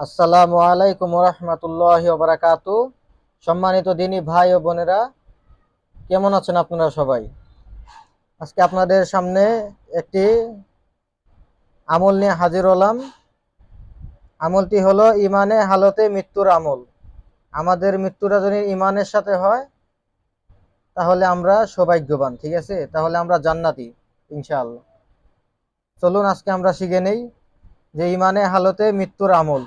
আসসালামু আলাইকুম রহমতুল্লাহি ওবারাকাতু। সম্মানিত দিনী ভাই ও বোনেরা, কেমন আছেন আপনারা সবাই? আজকে আপনাদের সামনে একটি আমল নিয়ে হাজির হলাম। আমলটি হলো ইমানে হালতে মৃত্যুর আমল। আমাদের মৃত্যুটা যদি ইমানের সাথে হয় তাহলে আমরা সৌভাগ্যবান, ঠিক আছে? তাহলে আমরা জান্নাতি ইনশাআল্লাহ। চলুন আজকে আমরা শিখে নেই যে ইমানে হালতে মৃত্যুর আমল।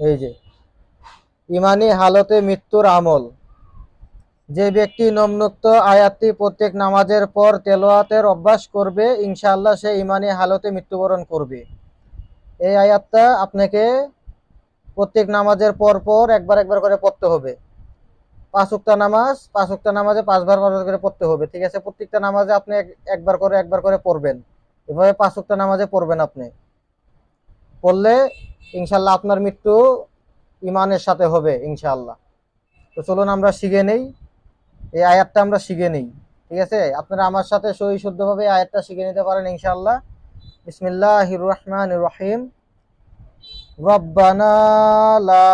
এই যে ইমানি হালতে মৃত্যুর আমল, যে ব্যক্তি নিম্নোক্ত আয়াতটি প্রত্যেক নামাজের পর তেলাওয়াতের অভ্যাস করবে, ইনশাআল্লাহ সে ইমানি হালতে মৃত্যুবরণ করবে। এই আয়াতটা আপনাকে প্রত্যেক নামাজের পর পর একবার করে পড়তে হবে। পাঁচ ওয়াক্ত নামাজে পাঁচবার করে পড়তে হবে, ঠিক আছে? প্রত্যেকটা নামাজে আপনি একবার করে পড়বেন। এভাবে পাঁচ ওয়াক্ত নামাজে পড়বেন। আপনি পড়লে ইনশাআল্লাহ আপনার মৃত্যু ইমানের সাথে হবে ইনশাআল্লাহ। তো চলুন আমরা শিখে নেই, এই আয়াতটা আমরা শিখে নিই, ঠিক আছে? আপনারা আমার সাথে সহি শুদ্ধভাবে আয়াতটা শিখে নিতে পারেন ইনশাআল্লাহ। বিসমিল্লাহির রহমানির রহিম। রব্বানা লা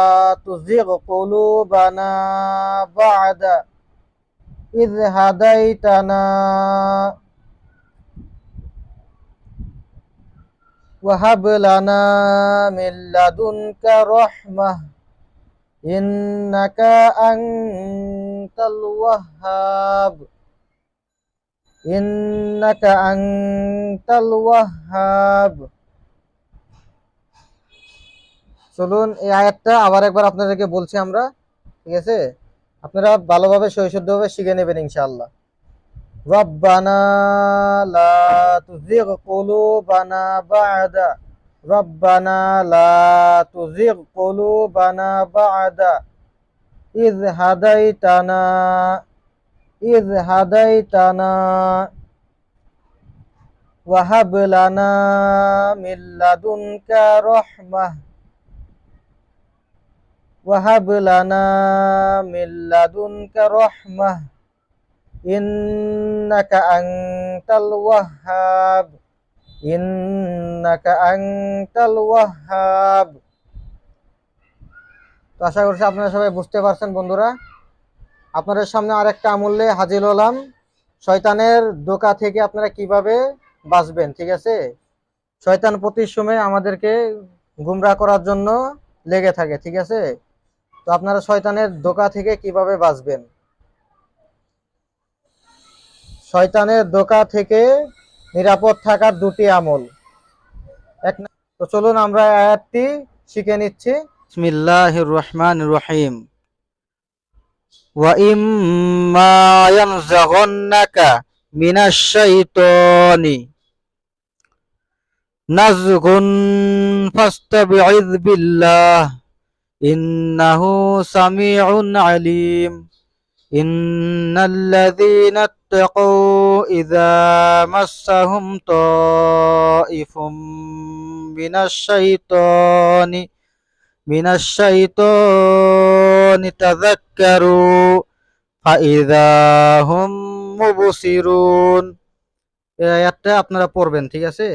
তুজিগ কুলুবানা বা'দা ইয হাদাইতানা ওয়া হাব লানা মিন লাদুনকা রাহমাহ ইন্নাকা আনতাল ওয়াহ্হাব ইন্নাকা আনতাল ওয়াহ্হাব। চলুন এই আয়াতটা আবার একবার আপনাদেরকে বলছি আমরা, ঠিক আছে? আপনারা ভালোভাবে সহিশুদ্ধভাবে শিখে নেবেন ইনশাআল্লাহ। রব্বানা লা তুজিগ কুলুবানা বা'দা রব্বানা লা তুজিগ কুলুবানা বা'দা ইয হাদাইতানা ইয হাদাইতানা ওয়া হাব লানা মিন লাদুনকা রাহমাহ ওয়া হাব লানা মিন লাদুনকা রাহমাহ ইন্নাকা আনতাল ওয়াহ্হাব ইন্নাকা আনতাল ওয়াহ্হাব। তো আশা করছি আপনারা সবাই বুঝতে পারছেন বন্ধুরা। আপনাদের সামনে আরেকটা আমলে হাজির হলাম, শয়তানের ধোঁকা থেকে আপনারা কিভাবে বাঁচবেন, ঠিক আছে? শয়তান প্রতি সময় আমাদেরকে গুমরাহ করার জন্য লেগে থাকে, ঠিক আছে? তো আপনারা শয়তানের ধোঁকা থেকে কিভাবে বাঁচবেন, শয়তানের ধোঁকা থেকে নিরাপদ থাকার দুটি আমল। তো চলুন আমরা আয়াতটি শিখে নিচ্ছি। বিসমিল্লাহির রহমানির রহিম। ওয়া ইম্মা ইয়ানজাগান্নাকা মিনাশ শাইতানি নাযগুন ফাস্তাবি'য বিল্লাহ ইন্নাহু সামিউন আলিম। ইন্নাল্লাযীনা ইত্তাকাউ ইযা মাসসাহুম তাইফুম মিনাশ শাইতানি তাযাক্কারু ফাইযা হুম মুবসিরুন। এই আয়াতটা আপনারা পড়বেন, ঠিক আছে?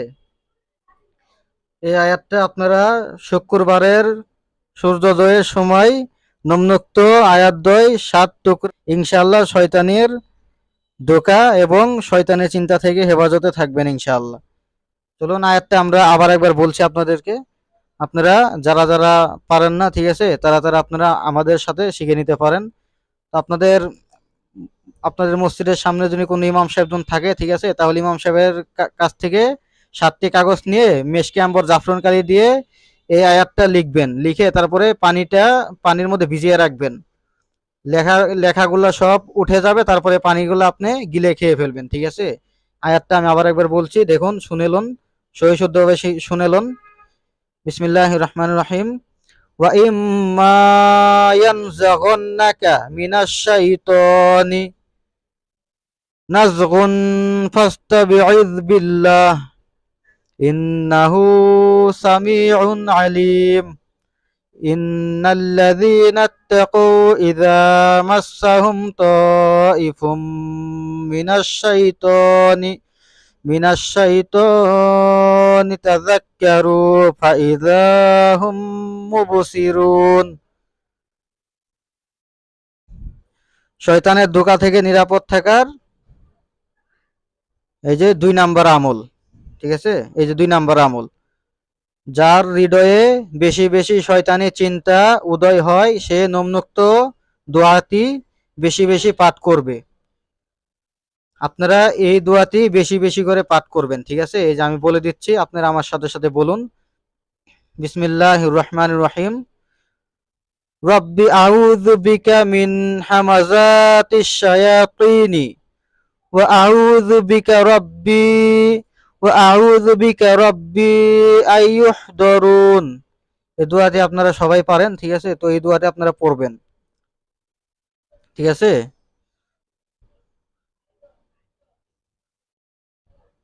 এই আয়াতটা আপনারা শুক্রবারের সূর্যোদয়ের সময় নিম্নোক্ত আয়াতদ্বয় 7 টুকরা ইনশাআল্লাহ শয়তানের ধোঁকা এবং শয়তানের চিন্তা থেকে হেফাজতে থাকবেন ইনশাআল্লাহ। চলুন আয়াতটা আমরা আবার একবার বলছি আপনাদেরকে। আপনারা যারা যারা পারেন না, ঠিক আছে, তারা আপনারা আমাদের সাথে শিখে নিতে পারেন। তো আপনাদের মসজিদের সামনে যদি কোনো ইমাম সাহেব থাকে, ঠিক আছে, তাহলে ইমাম সাহেবের কাছ থেকে 7টি কাগজ নিয়ে মেশকে আম্বর জাফরান কালি দিয়ে এই আয়াতটা লিখবেন। লিখে তারপরে পানির মধ্যে ভিজিয়ে রাখবেন। লেখাগুলো সব উঠে যাবে, তারপরে পানিগুলো আপনি গিলে খেয়ে ফেলবেন, ঠিক আছে? আয়াতটা আমি আবার একবার বলছি, দেখুন, শুনেলন, সহি শুদ্ধভাবে শুনেলন। বিসমিল্লাহির রহমানির রহিম। ওয়া ইম্মা ইয়ানজাগান্নাকা মিনাশ শাইতানি নাযগুন ফাস্তাবি'য বিল্লাহ ইন্নাহু সামিউন আলিম। ইন্নাল্লাযীনা ইত্তাকাউ ইযা মাসসাহুম তাইফুম মিনাশ শাইতানি মিনাশ শাইতানি তাযাক্কারু ফাইযা হুম মুবসিরুন। শয়তানের ধোঁকা থেকে নিরাপদ থাকার এই যে 2 নাম্বার আমল, ঠিক আছে, এই যে 2 নাম্বার আমল, যার হৃদয়ে বেশি বেশি শয়তানি চিন্তা উদয় হয় সে নিম্নোক্ত দোয়াটি বেশি বেশি পাঠ করবে। আপনারা এই দোয়াটি বেশি বেশি করে পাঠ করবেন, ঠিক আছে। এই যে আমি বলে দিচ্ছি, আপনারা আমার সাথে সাথে বলুন। বিসমিল্লাহির রহমানির রহিম। রব্বি আউযু বিকা মিন হামাযাতিশ শায়াতিনি ওয়া আউযু বিকা রব্বি ওয়া আউযু বিকা রব্বি আইয়ুহদুরুন। এই দোয়াটি আপনারা সবাই পারেন, ঠিক আছে। তো এই দোয়াটি আপনারা পড়বেন, ঠিক আছে।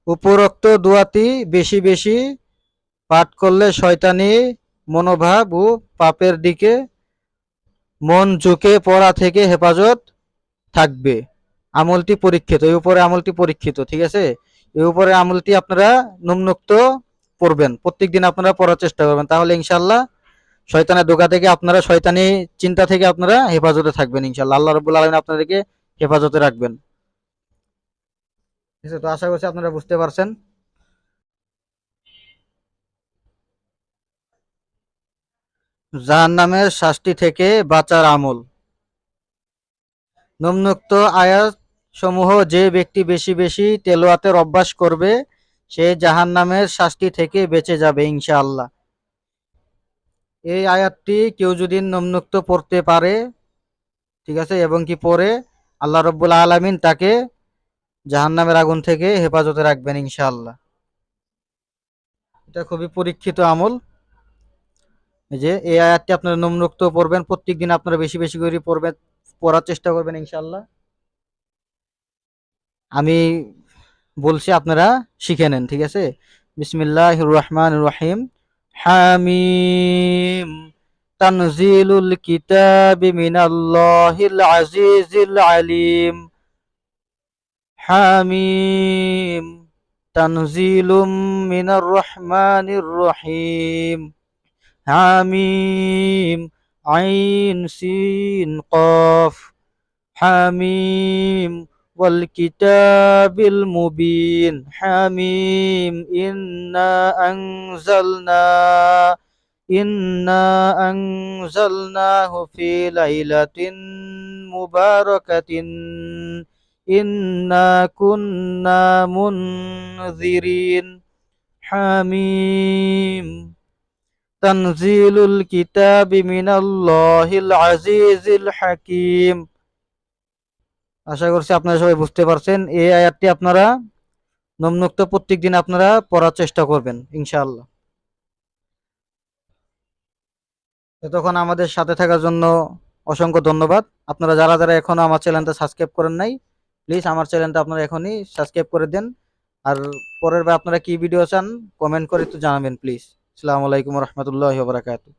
উপরোক্ত দোয়াটি বেশি বেশি পাঠ করলে শয়তানি মনোভাব ও পাপের দিকে মন ঝুঁকে পড়া থেকে হেফাজত থাকবে। আমলটি পরীক্ষিত, এই উপরে আমলটি পরীক্ষিত, ঠিক আছে। এই উপরে আমলটি আপনারা নিম্নোক্ত পড়বেন, প্রত্যেকদিন আপনারা পড়ার চেষ্টা করবেন, তাহলে ইনশাআল্লাহ শয়তানের ধোঁকা থেকে আপনারা, শয়তানি চিন্তা থেকে আপনারা হেফাজতে থাকবেন ইনশাআল্লাহ। আল্লাহ রাব্বুল আলামিন আপনাদেরকে হেফাজতে রাখবেন, ঠিক আছে। তো আশা করছি আপনারা বুঝতে পারছেন। জাহান্নামের শাস্তি থেকে বাঁচার আমল। নিম্নোক্ত আয়াত সমূহ যে ব্যক্তি বেশি বেশি তেলাওয়াতের অভ্যাস করবে সে জাহান্নামের শাস্তি থেকে বেঁচে যাবে ইনশাআল্লাহ। এই আয়াতটি কেউ যদি নিম্নোক্ত পড়তে পারে, ঠিক আছে, এবং কি পড়ে, আল্লাহ রাব্বুল আলামিন তাকে জাহান্নামের আগুন থেকে হেফাজতে রাখবেন ইনশাআল্লাহ। এটা খুবই পরীক্ষিত আমল। এই যে এই আয়াতটি আপনারা নিম্নোক্ত পড়বেন, প্রত্যেকদিন আপনারা বেশি বেশি করে পড়বেন, পড়ার চেষ্টা করবেন ইনশাআল্লাহ। আমি বলছি, আপনারা শিখে নেন, ঠিক আছে। বিসমিল্লাহির রহমানির রহিম। হামিম তানজিলুল কিতাবি মিনাল্লাহিল আজিজিল আলিম। হামিম তানজিলুম মিনার রহমানির রহিম। হামিম আইন সিন কফ। حميم والكتاب المبين. حميم إنا أنزلناه في ليلة مباركة إنا كنا منذرين. حميم تنزيل الكتاب من الله العزيز الحكيم. আশা করছি আপনারা সবাই বুঝতে পারছেন। এই আয়াতটি আপনারা নিম্নোক্ত প্রত্যেকদিন আপনারা পড়ার চেষ্টা করবেন ইনশাআল্লাহ। এতক্ষণ আমাদের সাথে থাকার জন্য অসংখ্য ধন্যবাদ। আপনারা যারা যারা এখনো আমার চ্যানেলটা সাবস্ক্রাইব করেন নাই, প্লিজ আমার চ্যানেলটা আপনারা এখনই সাবস্ক্রাইব করে দেন। আর পরের বার আপনারা কি ভিডিও চান কমেন্ট করে একটু জানাবেন প্লিজ। আসসালামু আলাইকুম ওয়া রাহমাতুল্লাহি ওয়া বারাকাতুহু।